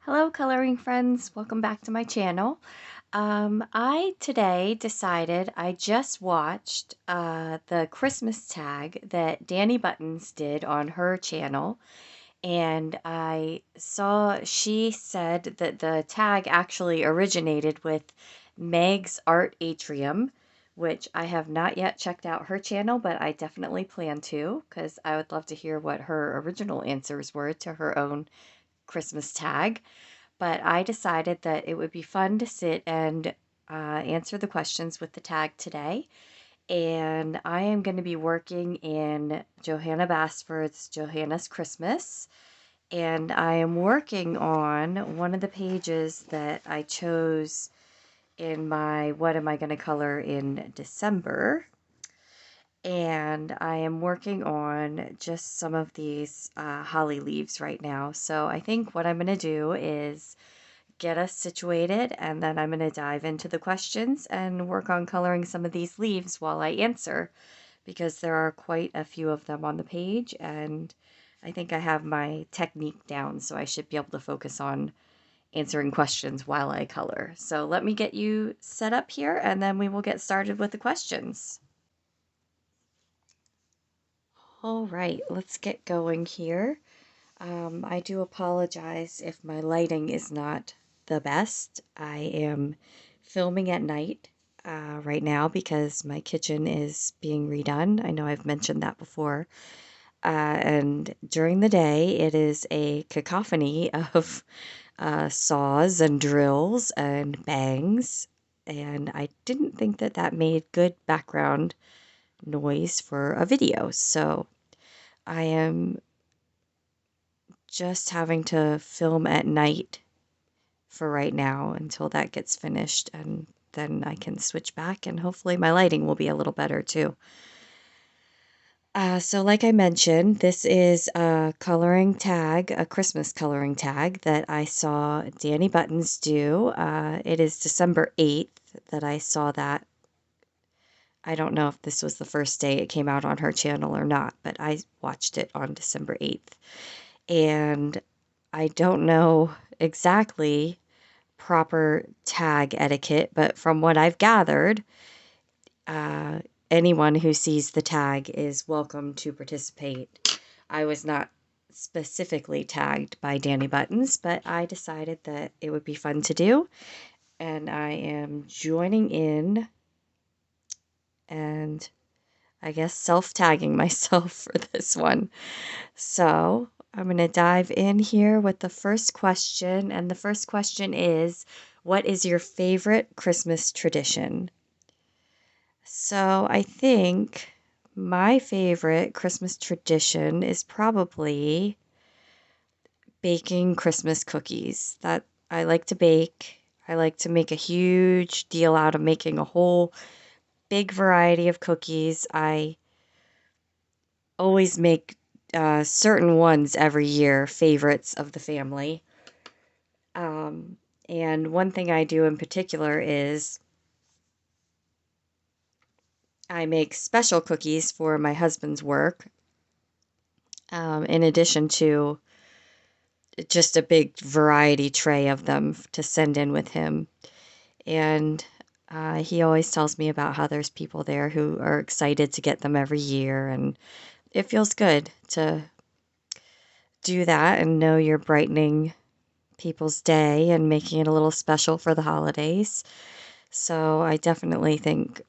Hello, coloring friends. Welcome back to my channel. I today decided I just watched the Christmas tag that Dani Buttons did on her channel, and I saw she said that the tag actually originated with Meg's Art Atrium, which I have not yet checked out her channel, but I definitely plan to because I would love to hear what her original answers were to her own Christmas tag. But I decided that it would be fun to sit and answer the questions with the tag today. And I am going to be working in Johanna Basford's Johanna's Christmas. And I am working on one of the pages that I chose in my What Am I Going to Color in December. And I am working on just some of these holly leaves right now. So I think what I'm going to do is get us situated, and then I'm going to dive into the questions and work on coloring some of these leaves while I answer, because there are quite a few of them on the page, and I think I have my technique down, so I should be able to focus on answering questions while I color. So let me get you set up here, and then we will get started with the questions. All right, let's get going here. I do apologize if my lighting is not the best. I am filming at night right now because my kitchen is being redone. I know I've mentioned that before. And during the day, it is a cacophony of saws and drills and bangs. And I didn't think that that made good background noise for a video. So I am just having to film at night for right now until that gets finished, and then I can switch back and hopefully my lighting will be a little better too. So like I mentioned, this is a coloring tag, a Christmas coloring tag that I saw Dani Buttons do. It is December 8th that I saw that. I don't know if this was the first day it came out on her channel or not, but I watched it on December 8th. And I don't know exactly proper tag etiquette, but from what I've gathered, uh, anyone who sees the tag is welcome to participate. I was not specifically tagged by Dani Buttons, but I decided that it would be fun to do, and I am joining in and I guess self-tagging myself for this one. So I'm going to dive in here with the first question. And the first question is, what is your favorite Christmas tradition? So I think my favorite Christmas tradition is probably baking Christmas cookies. That I like to bake. I like to make a huge deal out of making a whole big variety of cookies. I always make certain ones every year, favorites of the family. Um, and one thing I do in particular is I make special cookies for my husband's work, in addition to just a big variety tray of them to send in with him. And he always tells me about how there's people there who are excited to get them every year, and it feels good to do that and know you're brightening people's day and making it a little special for the holidays. So I definitely think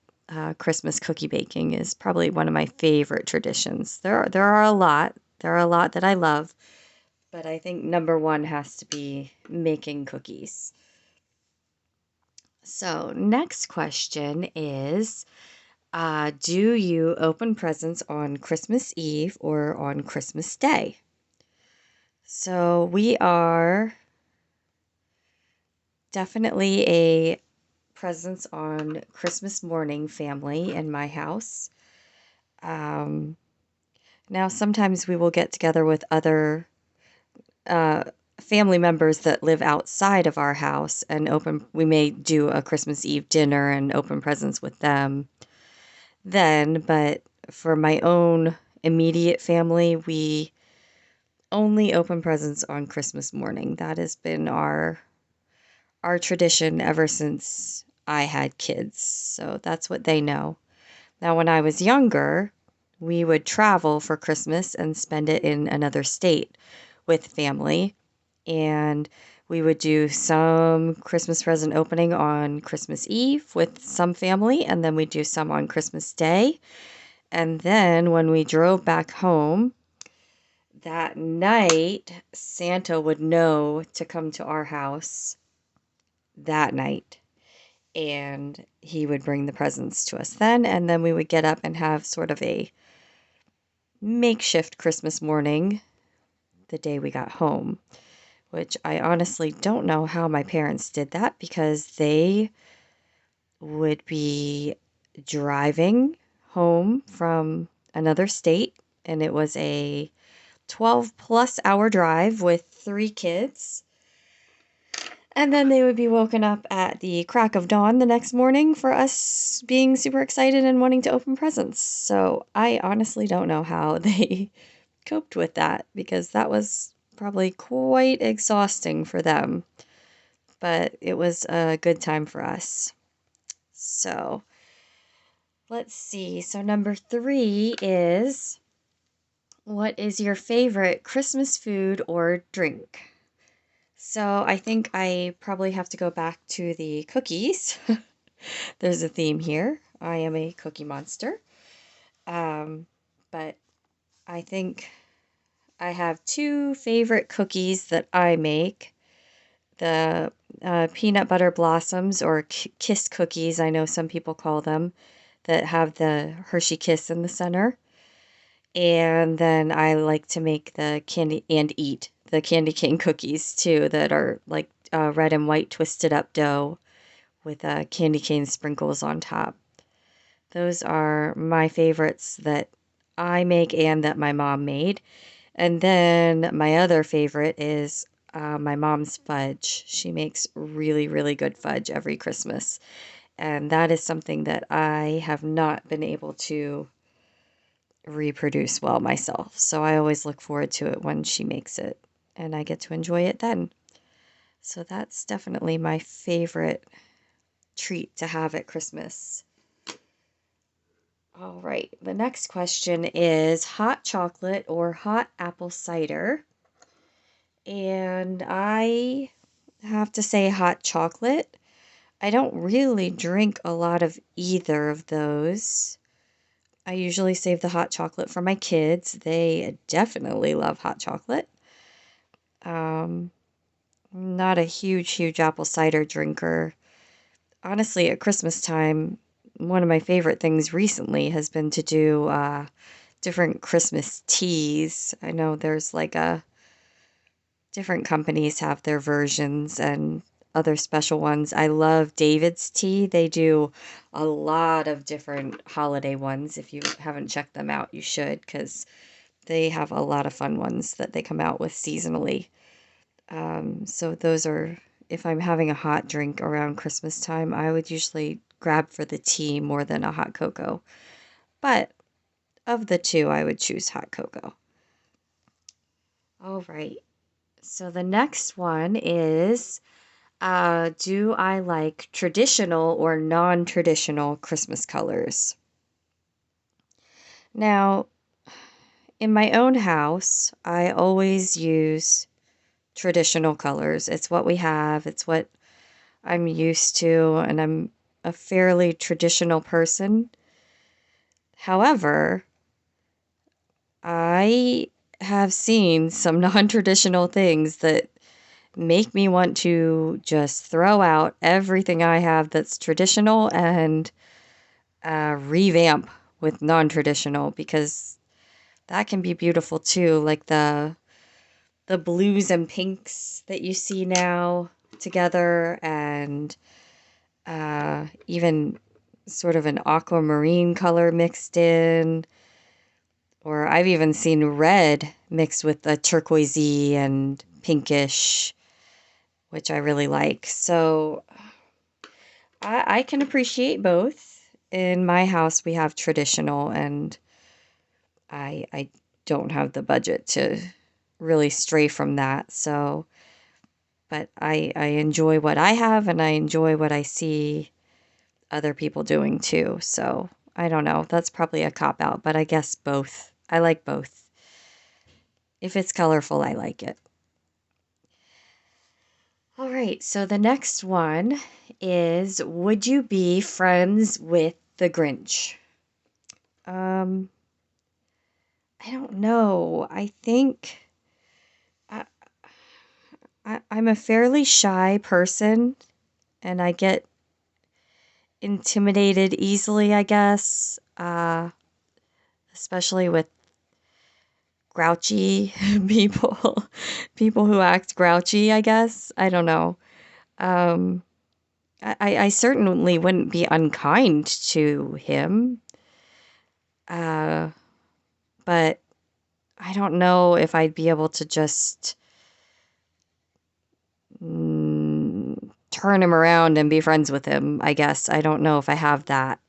Christmas cookie baking is probably one of my favorite traditions. There are a lot. There are a lot that I love, but I think number one has to be making cookies. So next question is, do you open presents on Christmas Eve or on Christmas Day? So we are definitely a presents on Christmas morning family in my house. Um, Now, sometimes we will get together with other uh, family members that live outside of our house and we may do a Christmas Eve dinner and open presents with them then. But for my own immediate family, we only open presents on Christmas morning. That has been our tradition ever since I had kids. So that's what they know. Now, when I was younger, we would travel for Christmas and spend it in another state with family. And we would do some Christmas present opening on Christmas Eve with some family, and then we'd do some on Christmas Day. And then when we drove back home, that night, Santa would know to come to our house that night. And he would bring the presents to us then, and then we would get up and have sort of a makeshift Christmas morning the day we got home, which I honestly don't know how my parents did that because they would be driving home from another state, and it was a 12-plus hour drive with 3 kids. And then they would be woken up at the crack of dawn the next morning for us being super excited and wanting to open presents. So I honestly don't know how they coped with that because that was probably quite exhausting for them. But it was a good time for us. So let's see. So number 3 is, what is your favorite Christmas food or drink? So I think I probably have to go back to the cookies. There's a theme here. I am a cookie monster. But I think I have 2 favorite cookies that I make. The peanut butter blossoms, or kiss cookies, I know some people call them, that have the Hershey Kiss in the center. And then I like to make the candy and eat the candy cane cookies too, that are like red and white twisted up dough with candy cane sprinkles on top. Those are my favorites that I make and that my mom made. And then my other favorite is my mom's fudge. She makes really, really good fudge every Christmas. And that is something that I have not been able to reproduce well myself. So I always look forward to it when she makes it, and I get to enjoy it then. So that's definitely my favorite treat to have at Christmas. All right, the next question is hot chocolate or hot apple cider? And I have to say hot chocolate. I don't really drink a lot of either of those. I usually save the hot chocolate for my kids. They definitely love hot chocolate. Not a huge apple cider drinker. Honestly, at Christmas time, one of my favorite things recently has been to do different Christmas teas. I know there's like different companies have their versions and other special ones. I love David's Tea. They do a lot of different holiday ones. If you haven't checked them out, you should, because they have a lot of fun ones that they come out with seasonally. So those are, if I'm having a hot drink around Christmas time, I would usually grab for the tea more than a hot cocoa. But of the two, I would choose hot cocoa. All right. So the next one is, do I like traditional or non-traditional Christmas colors? Now, in my own house, I always use traditional colors. It's what we have, it's what I'm used to, and I'm a fairly traditional person. However, I have seen some non-traditional things that make me want to just throw out everything I have that's traditional and revamp with non-traditional, because that can be beautiful too, like the blues and pinks that you see now together, and even sort of an aquamarine color mixed in. Or I've even seen red mixed with a turquoisey and pinkish, which I really like. So I can appreciate both. In my house, we have traditional, and I don't have the budget to really stray from that. So, but I enjoy what I have and I enjoy what I see other people doing too. So, I don't know. That's probably a cop out, but I guess both. I like both. If it's colorful, I like it. All right, so the next one is, would you be friends with the Grinch? Um, I don't know. I think I, I'm a fairly shy person and I get intimidated easily, I guess, especially with grouchy people, people who act grouchy, I guess. I don't know. Um, I certainly wouldn't be unkind to him, uh, but I don't know if I'd be able to just turn him around and be friends with him, I guess. I don't know if I have that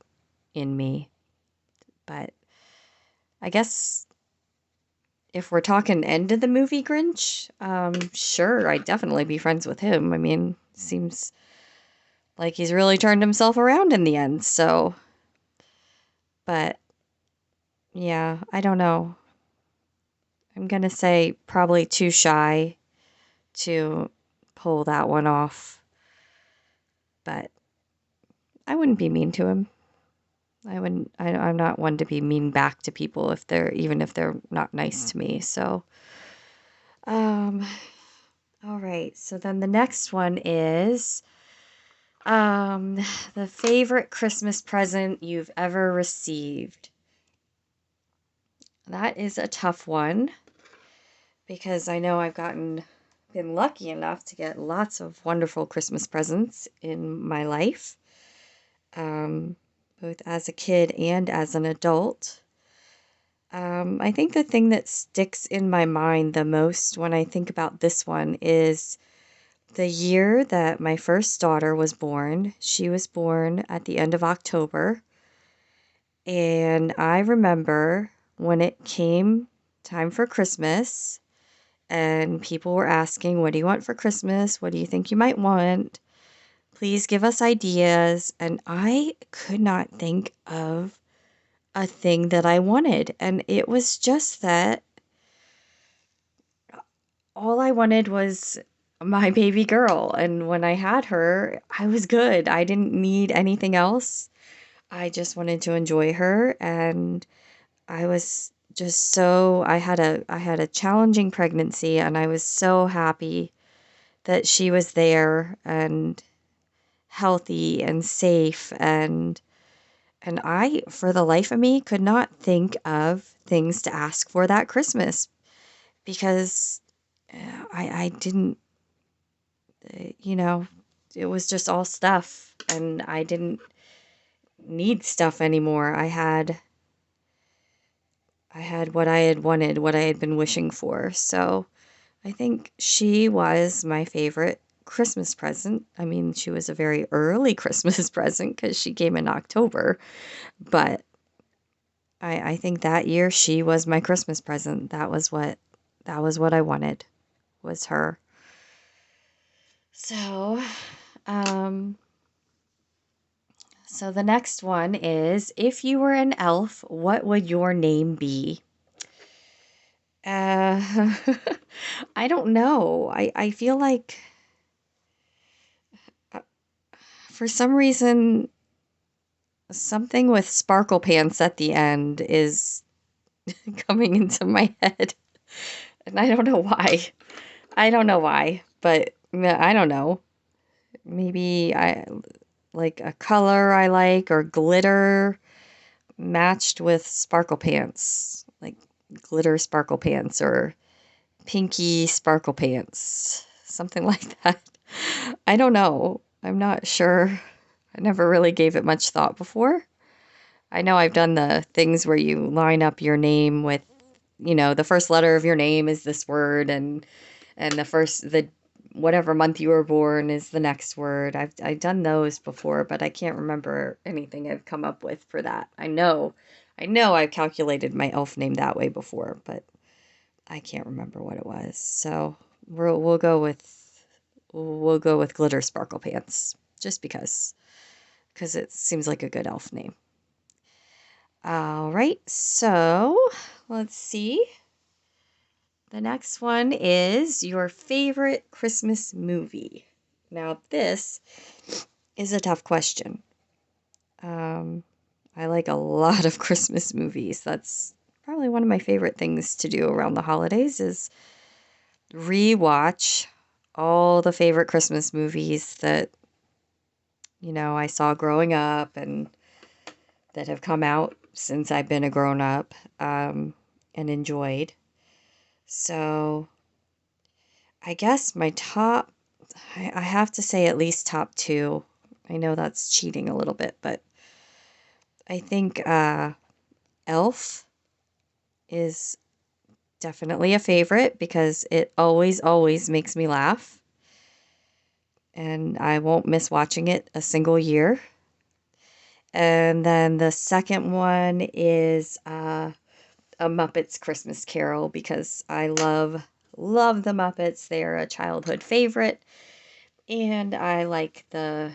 in me, but I guess if we're talking end of the movie Grinch, sure, I'd definitely be friends with him. I mean, seems like he's really turned himself around in the end, so, but yeah, I don't know. I'm gonna say probably too shy to pull that one off, but I wouldn't be mean to him. I wouldn't, I'm not one to be mean back to people if they're, even if they're not nice to me, so, um, all right, so then the next one is, um, the favorite Christmas present you've ever received. That is a tough one because I know been lucky enough to get lots of wonderful Christmas presents in my life, um, both as a kid and as an adult. I think the thing that sticks in my mind the most when I think about this one is the year that my first daughter was born. She was born at the end of October. And I remember when it came time for Christmas and people were asking, what do you want for Christmas? What do you think you might want? Please give us ideas. And I could not think of a thing that I wanted. And it was just that all I wanted was my baby girl. And when I had her, I was good. I didn't need anything else. I just wanted to enjoy her, and I was just so I had a challenging pregnancy, and I was so happy that she was there and healthy and safe, and I, for the life of me, could not think of things to ask for that Christmas because I didn't, you know, it was just all stuff, and I didn't need stuff anymore. I had what I had wanted, what I had been wishing for. So I think she was my favorite Christmas present. I mean, she was a very early Christmas present because she came in October, but I think that year she was my Christmas present. That was what I wanted, was her. So, um, so the next one is, if you were an elf, what would your name be? Uh, I don't know. I feel like uh, for some reason something with sparkle pants at the end is coming into my head. And I don't know why. I don't know why, but I don't know. Maybe I like a color I like, or glitter matched with sparkle pants. Like glitter sparkle pants or pinky sparkle pants. Something like that. I don't know. I'm not sure. I never really gave it much thought before. I know I've done the things where you line up your name with, the first letter of your name is this word, and the whatever month you were born is the next word. I've done those before, but I can't remember anything I've come up with for that. I know I've calculated my elf name that way before, but I can't remember what it was. So we'll go with glitter sparkle pants just because it seems like a good elf name. All right, so let's see. The next one is your favorite Christmas movie. Now, this is a tough question. I like a lot of Christmas movies. That's probably one of my favorite things to do around the holidays is rewatch all the favorite Christmas movies that, I saw growing up and that have come out since I've been a grown up, and enjoyed. So I guess my top, I have to say at least top two. I know that's cheating a little bit, but I think Elf is definitely a favorite because it always, always makes me laugh. And I won't miss watching it a single year. And then the second one is A Muppets Christmas Carol because I love the Muppets. They're a childhood favorite. And I like the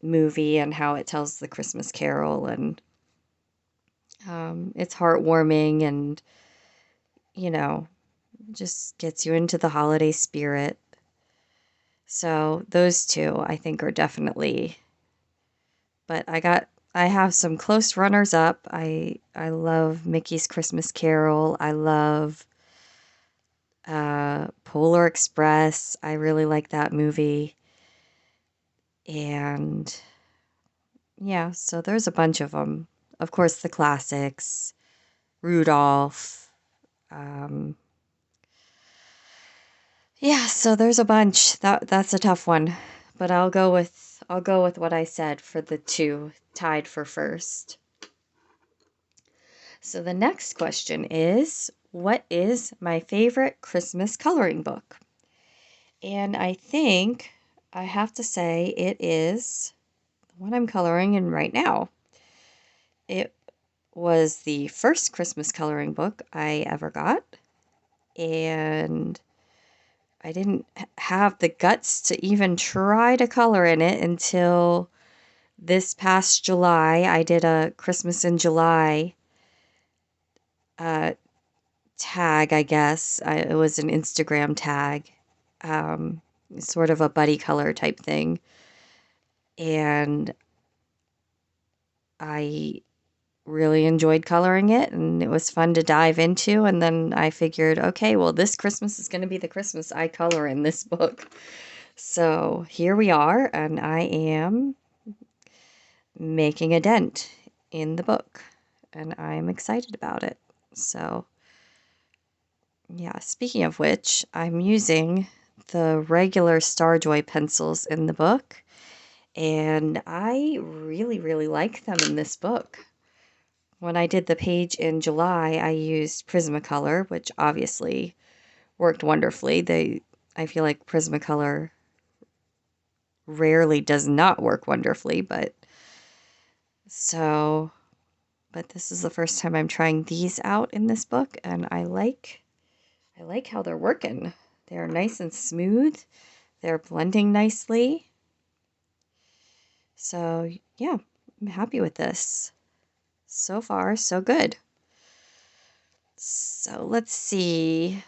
movie and how it tells the Christmas Carol. And it's heartwarming and, just gets you into the holiday spirit. So those two I think are definitely, but I have some close runners up. I love Mickey's Christmas Carol. I love Polar Express. I really like that movie. And yeah, so there's a bunch of them. Of course, the classics, Rudolph. Um, yeah, so there's a bunch. That's a tough one, but I'll go with what I said for the two tied for first. So the next question is, what is my favorite Christmas coloring book? And I think I have to say it is the one I'm coloring in right now. It was the first Christmas coloring book I ever got, and I didn't have the guts to even try to color in it until this past July. I did a Christmas in July uh, tag, I guess. It was an Instagram tag, um, sort of a buddy color type thing. And I really enjoyed coloring it and it was fun to dive into. And then I figured, okay, well, this Christmas is going to be the Christmas I color in this book. So here we are, and I am making a dent in the book, and I'm excited about it. So, yeah, speaking of which, I'm using the regular Starjoy pencils in the book, and I really, really like them in this book. When I did the page in July, I used Prismacolor, which obviously worked wonderfully. I feel like Prismacolor rarely does not work wonderfully, but this is the first time I'm trying these out in this book, and I like how they're working. They're nice and smooth. They're blending nicely. So, yeah, I'm happy with this. So far, so good. So, let's see.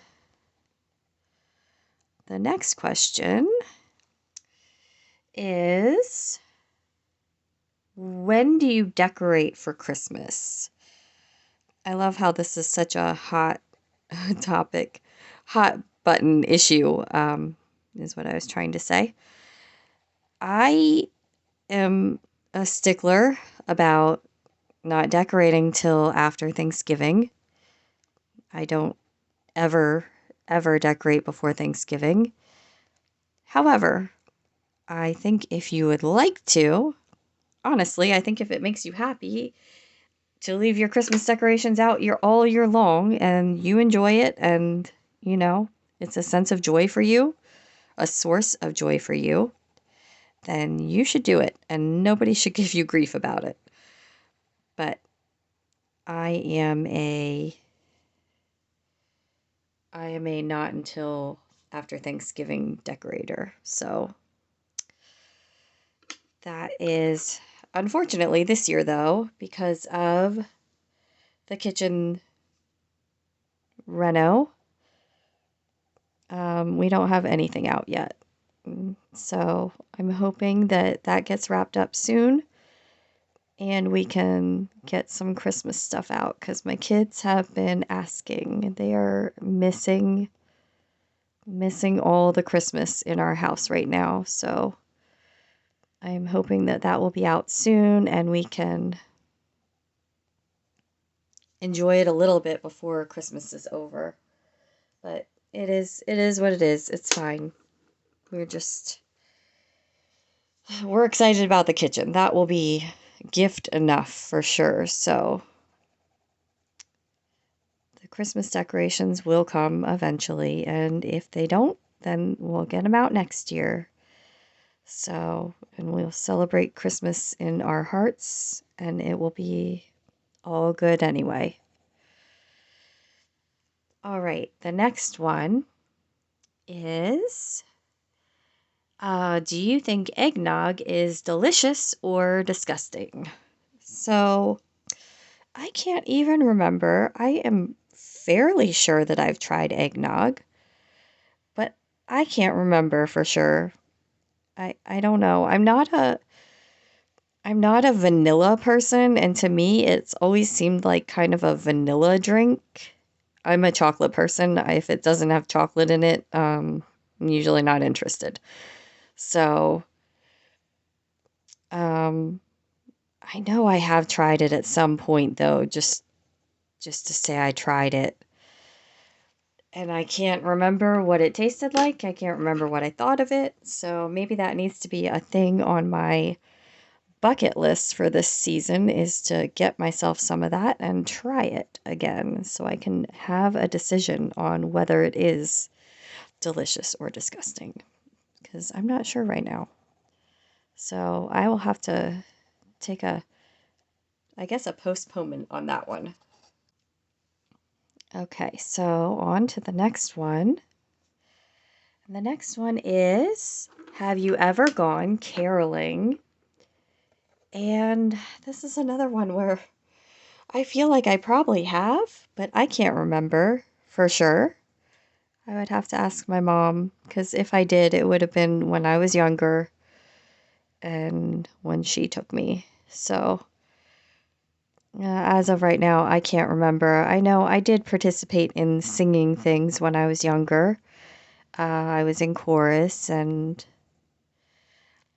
The next question is, when do you decorate for Christmas? I love how this is such a hot topic, hot button issue, is what I was trying to say. I am a stickler about not decorating till after Thanksgiving. I don't ever, ever decorate before Thanksgiving. However, I think if you would like to, honestly, I think if it makes you happy to leave your Christmas decorations out all year long and you enjoy it and, it's a sense of joy for you, a source of joy for you, then you should do it and nobody should give you grief about it. But I am I am a not until after Thanksgiving decorator. So that is unfortunately this year though, because of the kitchen reno, we don't have anything out yet. So I'm hoping that that gets wrapped up soon and we can get some Christmas stuff out because my kids have been asking. They are missing all the Christmas in our house right now. So I'm hoping that that will be out soon and we can enjoy it a little bit before Christmas is over. But it is what it is. It's fine. We're excited about the kitchen. That will be gift enough for sure. So the Christmas decorations will come eventually, and if they don't, then we'll get them out next year. So, and we'll celebrate Christmas in our hearts, and it will be all good anyway. All right, the next one is, do you think eggnog is delicious or disgusting? So, I can't even remember. I am fairly sure that I've tried eggnog, but I can't remember for sure. I don't know. I'm not a vanilla person, and to me it's always seemed like kind of a vanilla drink. I'm a chocolate person. If it doesn't have chocolate in it, I'm usually not interested. So, um, I know I have tried it at some point though, just to say I tried it. And I can't remember what it tasted like. I can't remember what I thought of it. So maybe that needs to be a thing on my bucket list for this season is to get myself some of that and try it again so I can have a decision on whether it is delicious or disgusting because I'm not sure right now. So I will have to take I guess, a postponement on that one. Okay, so on to the next one. And the next one is, have you ever gone caroling? And this is another one where I feel like I probably have, but I can't remember for sure. I would have to ask my mom, because if I did, it would have been when I was younger and when she took me. So, as of right now, I can't remember. I know I did participate in singing things when I was younger. I was in chorus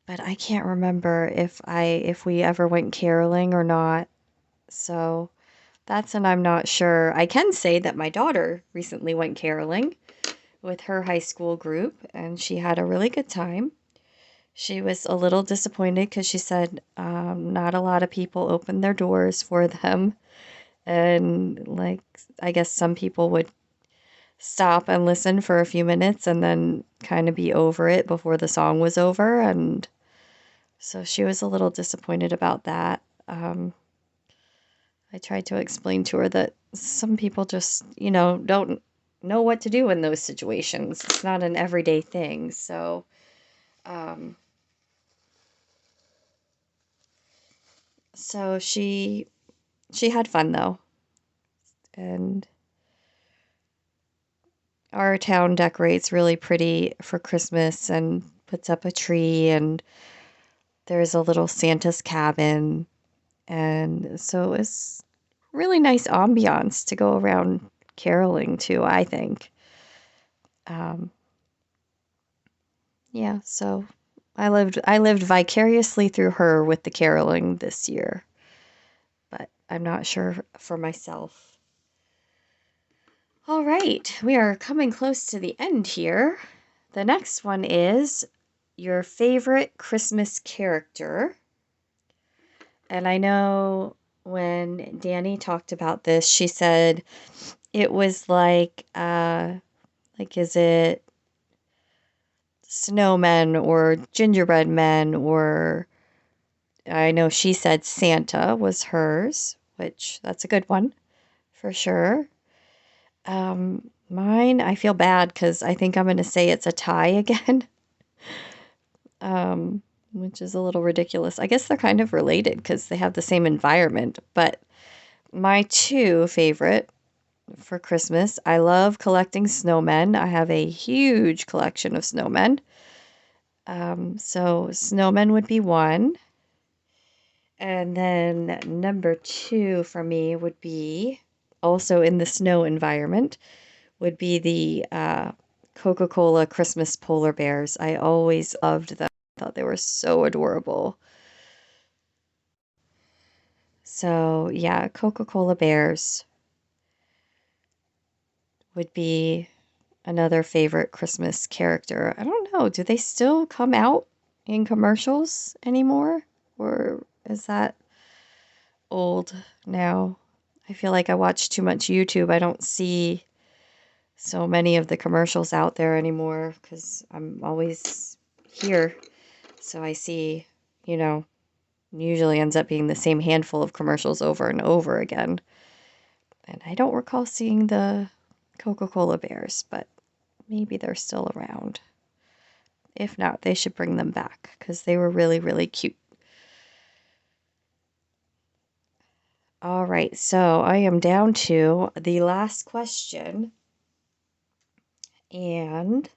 but I can't remember if we ever went caroling or not. So that's an I'm not sure. I can say that my daughter recently went caroling with her high school group and she had a really good time. She was a little disappointed because she said not a lot of people opened their doors for them. And like, I guess some people would stop and listen for a few minutes and then kind of be over it before the song was over. And so she was a little disappointed about that. I tried to explain to her that some people just, don't know what to do in those situations. It's not an everyday thing. Um, so she had fun though, and our town decorates really pretty for Christmas and puts up a tree, and there's a little Santa's cabin, and so it's really nice ambiance to go around caroling to, I think. Um, yeah, so I lived vicariously through her with the caroling this year, but I'm not sure for myself. All right, we are coming close to the end here. The next one is your favorite Christmas character. And I know when Dani talked about this, she said it was like is it snowmen or gingerbread men, or I know she said Santa was hers, which that's a good one for sure. Mine, I feel bad because I think I'm going to say it's a tie again, um, which is a little ridiculous. I guess they're kind of related because they have the same environment, but my two favorite for Christmas, I love collecting snowmen. I have a huge collection of snowmen. So snowmen would be one. And then number two for me would be also in the snow environment, would be the Coca-Cola Christmas polar bears. I always loved them. I thought they were so adorable. So yeah, Coca-Cola bears would be another favorite Christmas character. I don't know, do they still come out in commercials anymore? Or is that old now? I feel like I watch too much YouTube. I don't see so many of the commercials out there anymore because I'm always here. So I see, you know, usually ends up being the same handful of commercials over and over again. And I don't recall seeing the Coca-Cola bears, but maybe they're still around. If not, they should bring them back because they were really, really cute. All right, so I am down to the last question. And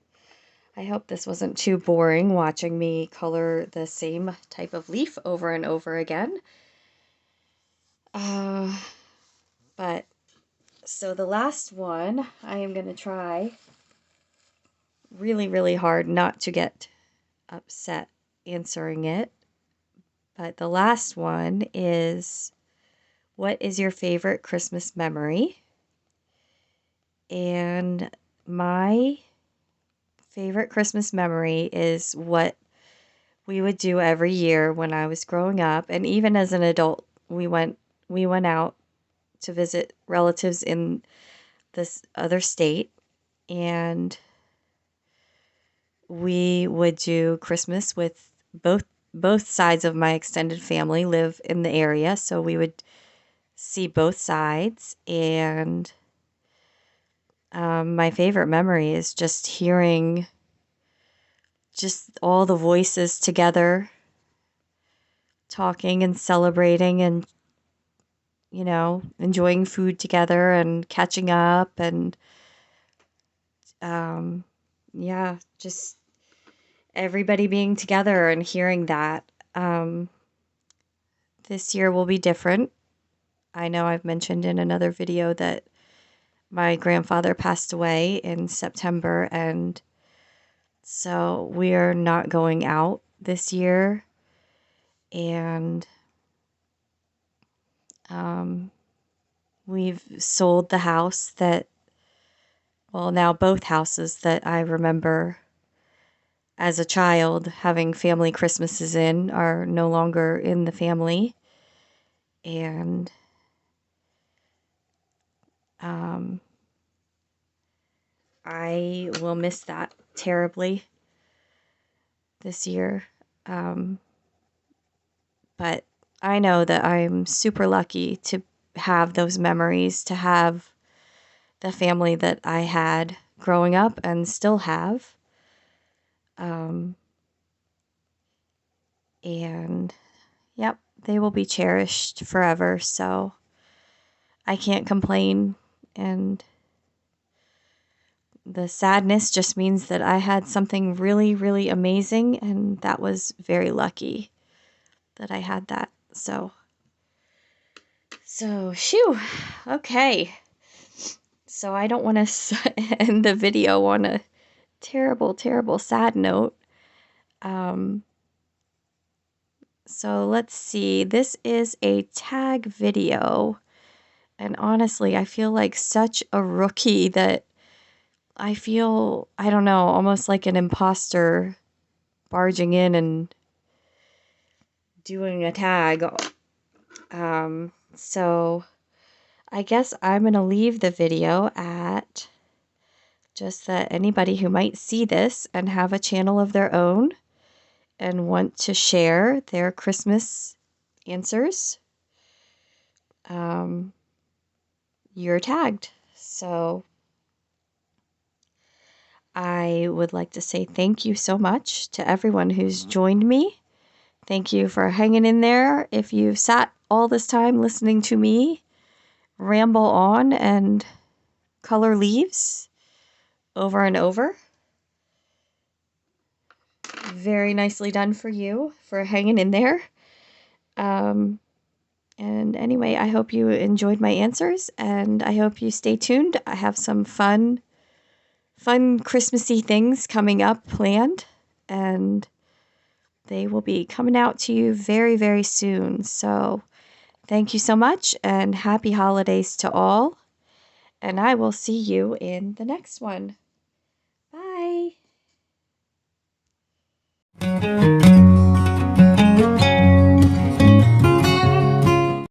I hope this wasn't too boring watching me color the same type of leaf over and over again. Uh, but so the last one, I am going to try really, really hard not to get upset answering it. But the last one is, what is your favorite Christmas memory? And my favorite Christmas memory is what we would do every year when I was growing up, and even as an adult, we went out to visit relatives in this other state, and we would do Christmas with both sides of my extended family live in the area, so we would see both sides. And my favorite memory is just hearing just all the voices together talking and celebrating and enjoying food together and catching up and um yeah, just everybody being together and hearing that. Um this year will be different. I know I've mentioned in another video that my grandfather passed away in September, and so we are not going out this year. And um we've sold the house that, well, now both houses that I remember as a child having family Christmases in are no longer in the family. And um, I will miss that terribly this year. Um, but I know that I'm super lucky to have those memories, to have the family that I had growing up and still have. Um, and yep, they will be cherished forever. So I can't complain. And the sadness just means that I had something really, really amazing, and that was very lucky that I had that. So, shoo. Okay. So I don't want to end the video on a terrible, terrible sad note. Um, so let's see. This is a tag video, and honestly, I feel like such a rookie that I feel, I don't know, almost like an imposter barging in and doing a tag. So I guess I'm going to leave the video at just that anybody who might see this and have a channel of their own and want to share their Christmas answers, you're tagged. So I would like to say thank you so much to everyone who's joined me. Thank you for hanging in there. If you've sat all this time listening to me ramble on and color leaves over and over, very nicely done for you for hanging in there. And anyway, I hope you enjoyed my answers, and I hope you stay tuned. I have some fun Christmassy things coming up planned, and they will be coming out to you very, very soon. So thank you so much, and happy holidays to all. And I will see you in the next one. Bye.